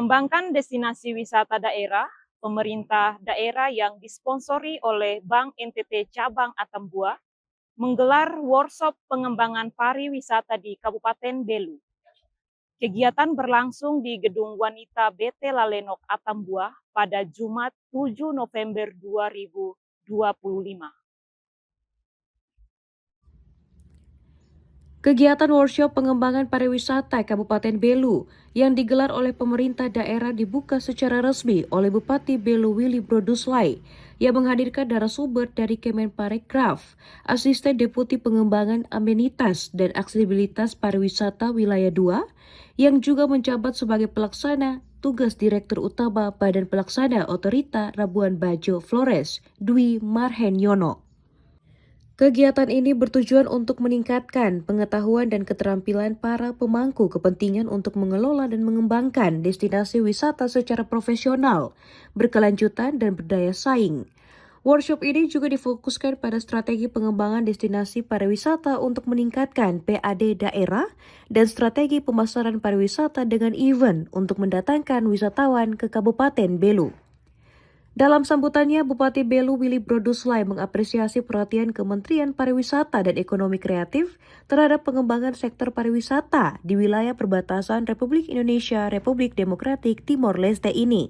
Mengembangkan destinasi wisata daerah, pemerintah daerah yang disponsori oleh Bank NTT Cabang Atambua menggelar workshop pengembangan pariwisata di Kabupaten Belu. Kegiatan berlangsung di Gedung Wanita BT Lalenok Atambua pada Jumat 7 November 2025. Kegiatan workshop pengembangan pariwisata Kabupaten Belu yang digelar oleh pemerintah daerah dibuka secara resmi oleh Bupati Belu Willy Broduslai yang menghadirkan narasumber dari Kemenparekraf, Asisten Deputi Pengembangan Amenitas dan Aksesibilitas Pariwisata Wilayah 2, yang juga menjabat sebagai pelaksana tugas Direktur Utama Badan Pelaksana Otorita Labuan Bajo Flores, Dwi Marhenyono. Kegiatan ini bertujuan untuk meningkatkan pengetahuan dan keterampilan para pemangku kepentingan untuk mengelola dan mengembangkan destinasi wisata secara profesional, berkelanjutan, dan berdaya saing. Workshop ini juga difokuskan pada strategi pengembangan destinasi pariwisata untuk meningkatkan PAD daerah dan strategi pemasaran pariwisata dengan event untuk mendatangkan wisatawan ke Kabupaten Belu. Dalam sambutannya, Bupati Belu Willy Broduslai mengapresiasi perhatian Kementerian Pariwisata dan Ekonomi Kreatif terhadap pengembangan sektor pariwisata di wilayah perbatasan Republik Indonesia Republik Demokratik Timor Leste ini.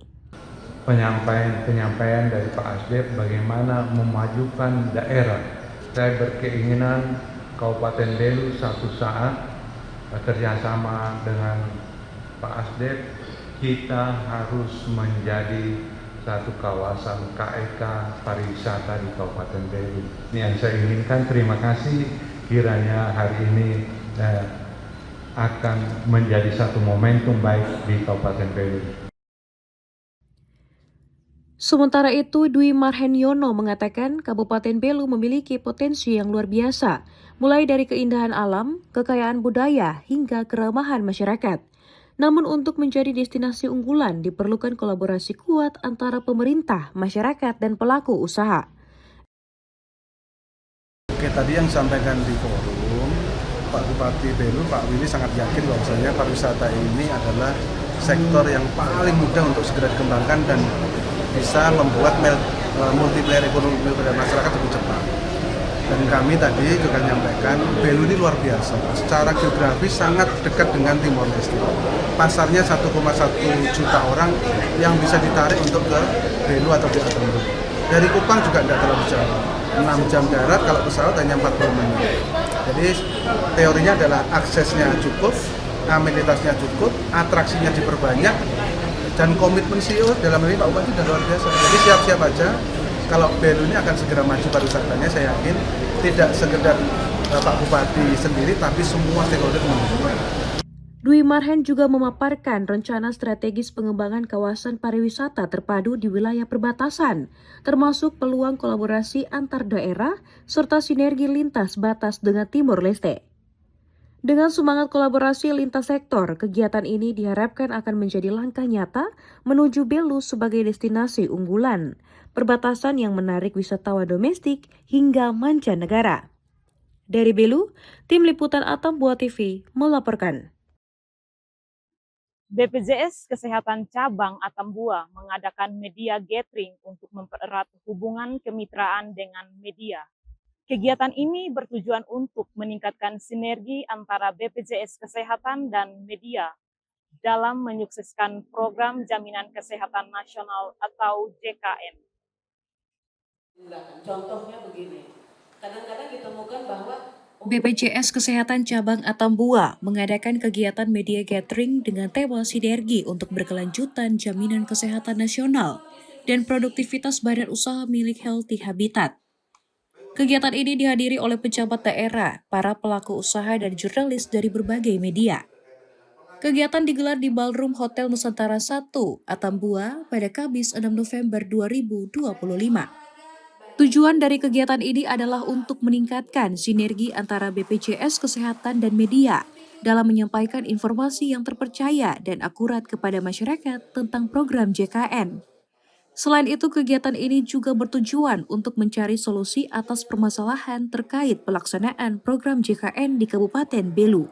Penyampaian dari Pak Asdep bagaimana memajukan daerah. Saya berkeinginan Kabupaten Belu satu saat bekerjasama dengan Pak Asdep, kita harus menjadi satu kawasan KEK pariwisata di Kabupaten Belu. Ini yang saya inginkan. Terima kasih, kiranya hari ini akan menjadi satu momentum baik di Kabupaten Belu. Sementara itu, Dwi Marhenyono mengatakan Kabupaten Belu memiliki potensi yang luar biasa, mulai dari keindahan alam, kekayaan budaya, hingga keramahan masyarakat. Namun untuk menjadi destinasi unggulan diperlukan kolaborasi kuat antara pemerintah, masyarakat, dan pelaku usaha. Oke, tadi yang disampaikan di forum, Pak Bupati Belu, Pak Willy sangat yakin bahwasanya pariwisata ini adalah sektor yang paling mudah untuk segera dikembangkan dan bisa membuat multiplier ekonomi pada masyarakat lebih cepat. Dan kami tadi juga menyampaikan Belu ini luar biasa. Secara geografis sangat dekat dengan Timor Leste. Pasarnya 1,1 juta orang yang bisa ditarik untuk ke Belu atau di Atambua. Dari Kupang juga tidak terlalu jauh. 6 jam darat, kalau pesawat hanya 40 menit. Jadi teorinya adalah aksesnya cukup, amenitasnya cukup, atraksinya diperbanyak, dan komitmen CEO dalam ini Pak Bupati sudah luar biasa. Jadi siap-siap aja. Kalau Belu ini akan segera maju pariwisatanya, saya yakin tidak sekedar Pak Bupati sendiri, tapi semua stakeholder mendukung. Dwi Marhen juga memaparkan rencana strategis pengembangan kawasan pariwisata terpadu di wilayah perbatasan, termasuk peluang kolaborasi antar daerah serta sinergi lintas batas dengan Timor Leste. Dengan semangat kolaborasi lintas sektor, kegiatan ini diharapkan akan menjadi langkah nyata menuju Belu sebagai destinasi unggulan, perbatasan yang menarik wisatawan domestik hingga mancanegara. Dari Belu, Tim Liputan Atambua TV melaporkan. BPJS Kesehatan Cabang Atambua mengadakan media gathering untuk mempererat hubungan kemitraan dengan media. Kegiatan ini bertujuan untuk meningkatkan sinergi antara BPJS Kesehatan dan media dalam menyukseskan program Jaminan Kesehatan Nasional atau JKN. Contohnya begini, kadang-kadang ditemukan bahwa BPJS Kesehatan Cabang Atambua mengadakan kegiatan media gathering dengan tema sinergi untuk berkelanjutan jaminan kesehatan nasional dan produktivitas badan usaha milik Healthy Habitat. Kegiatan ini dihadiri oleh pejabat daerah, para pelaku usaha, dan jurnalis dari berbagai media. Kegiatan digelar di Ballroom Hotel Nusantara 1, Atambua pada Kamis 6 November 2025. Tujuan dari kegiatan ini adalah untuk meningkatkan sinergi antara BPJS Kesehatan dan media dalam menyampaikan informasi yang terpercaya dan akurat kepada masyarakat tentang program JKN. Selain itu, kegiatan ini juga bertujuan untuk mencari solusi atas permasalahan terkait pelaksanaan program JKN di Kabupaten Belu.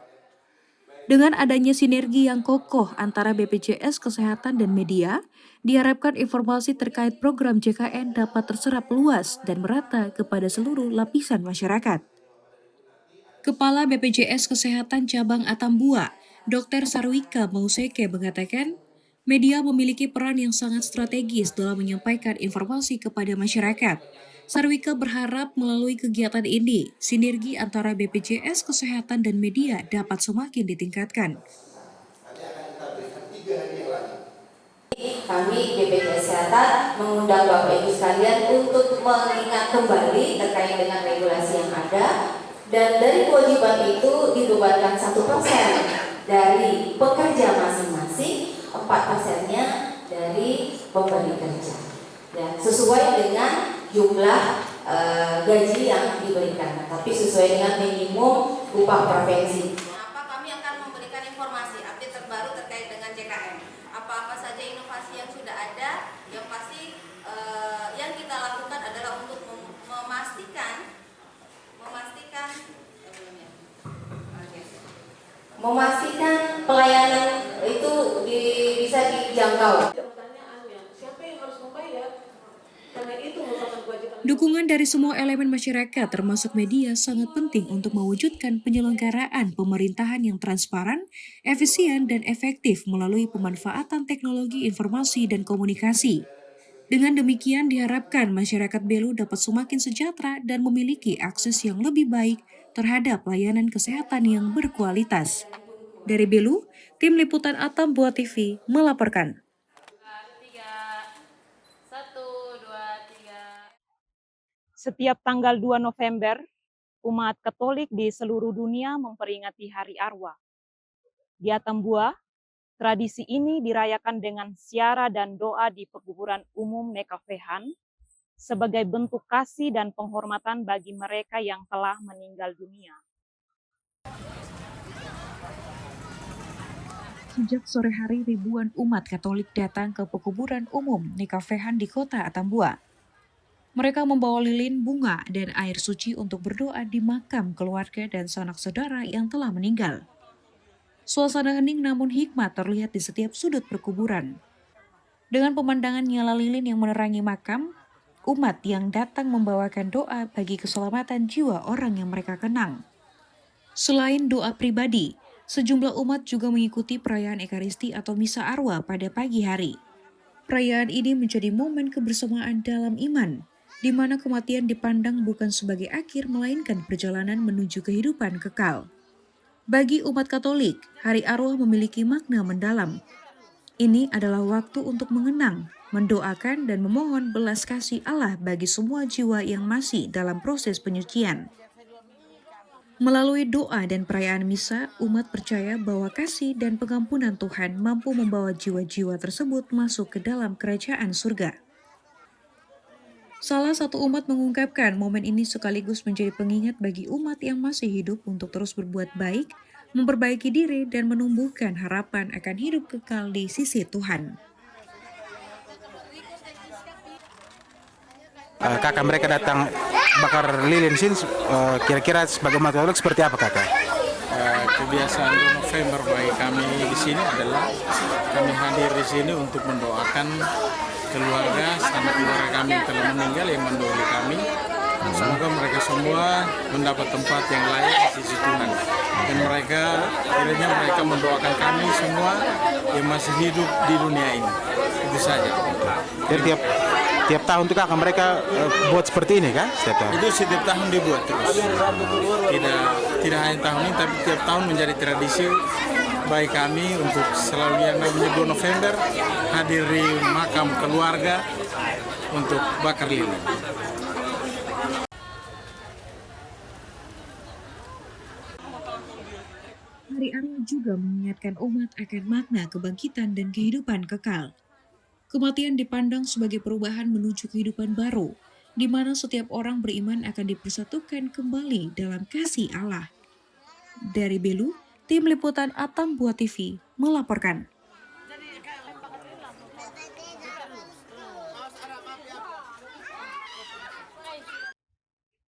Dengan adanya sinergi yang kokoh antara BPJS Kesehatan dan media, diharapkan informasi terkait program JKN dapat terserap luas dan merata kepada seluruh lapisan masyarakat. Kepala BPJS Kesehatan Cabang Atambua, Dr. Sarwika Mauseke mengatakan, media memiliki peran yang sangat strategis dalam menyampaikan informasi kepada masyarakat. Sarwika berharap melalui kegiatan ini, sinergi antara BPJS Kesehatan dan media dapat semakin ditingkatkan. Kami BPJS Kesehatan mengundang Bapak Ibu sekalian untuk mengingat kembali terkait dengan regulasi yang ada, dan dari kewajiban itu dibebankan 1% dari pekerja masing-masing, 4%-nya dari pemberi kerja. Ya, sesuai dengan jumlah gaji yang diberikan, tapi sesuai dengan minimum upah provinsi. Kami akan memberikan informasi update terbaru terkait dengan JKN. Apa-apa saja inovasi yang sudah ada, yang pasti yang kita lakukan adalah untuk memastikan pelayanan itu bisa dijangkau. Siapa yang harus membayar? Karena itu merupakan kewajiban. Dukungan dari semua elemen masyarakat termasuk media sangat penting untuk mewujudkan penyelenggaraan pemerintahan yang transparan, efisien, dan efektif melalui pemanfaatan teknologi informasi dan komunikasi. Dengan demikian diharapkan masyarakat Belu dapat semakin sejahtera dan memiliki akses yang lebih baik terhadap layanan kesehatan yang berkualitas. Dari Belu, tim liputan Atambua TV melaporkan. Setiap tanggal 2 November, umat Katolik di seluruh dunia memperingati Hari Arwah. Di Atambua, tradisi ini dirayakan dengan ziarah dan doa di pekuburan umum Nekafehan sebagai bentuk kasih dan penghormatan bagi mereka yang telah meninggal dunia. Sejak sore hari ribuan umat Katolik datang ke pekuburan umum Nekafehan di kota Atambua. Mereka membawa lilin, bunga, dan air suci untuk berdoa di makam keluarga dan sanak saudara yang telah meninggal. Suasana hening namun hikmat terlihat di setiap sudut perkuburan. Dengan pemandangan nyala lilin yang menerangi makam, umat yang datang membawakan doa bagi keselamatan jiwa orang yang mereka kenang. Selain doa pribadi, sejumlah umat juga mengikuti perayaan Ekaristi atau Misa Arwah pada pagi hari. Perayaan ini menjadi momen kebersamaan dalam iman, di mana kematian dipandang bukan sebagai akhir melainkan perjalanan menuju kehidupan kekal. Bagi umat Katolik, Hari Arwah memiliki makna mendalam. Ini adalah waktu untuk mengenang, mendoakan, dan memohon belas kasih Allah bagi semua jiwa yang masih dalam proses penyucian. Melalui doa dan perayaan misa, umat percaya bahwa kasih dan pengampunan Tuhan mampu membawa jiwa-jiwa tersebut masuk ke dalam kerajaan surga. Salah satu umat mengungkapkan momen ini sekaligus menjadi pengingat bagi umat yang masih hidup untuk terus berbuat baik, memperbaiki diri, dan menumbuhkan harapan akan hidup kekal di sisi Tuhan. Kakak mereka datang bakar lilin sini, kira-kira sebagai umat Katolik seperti apa kakak? Kebiasaan 2 November bagi kami di sini adalah kami hadir di sini untuk mendoakan keluarga, sanak keluarga kami yang telah meninggal yang mendahului kami. Semoga mereka semua mendapat tempat yang layak di sisi Tuhan. Dan akhirnya mereka mendoakan kami semua yang masih hidup di dunia ini. Itu saja. Jadi tiap tahun tuh kakak mereka buat seperti ini kan? Setiap tahun? Itu setiap tahun dibuat terus. Tidak hanya tahun ini, tapi tiap tahun menjadi tradisi bagi kami untuk selalu yang namanya 2 November hadir di makam keluarga untuk bakar lilin. Hari Arwah juga mengingatkan umat akan makna kebangkitan dan kehidupan kekal. Kematian dipandang sebagai perubahan menuju kehidupan baru, di mana setiap orang beriman akan dipersatukan kembali dalam kasih Allah. Dari Belu, tim liputan Atambua TV melaporkan.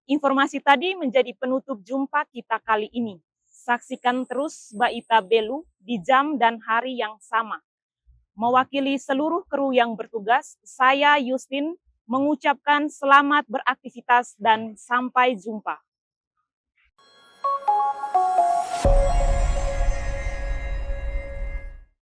Informasi tadi menjadi penutup jumpa kita kali ini. Saksikan terus Baita Belu di jam dan hari yang sama. Mewakili seluruh kru yang bertugas, saya Yustin mengucapkan selamat beraktivitas dan sampai jumpa.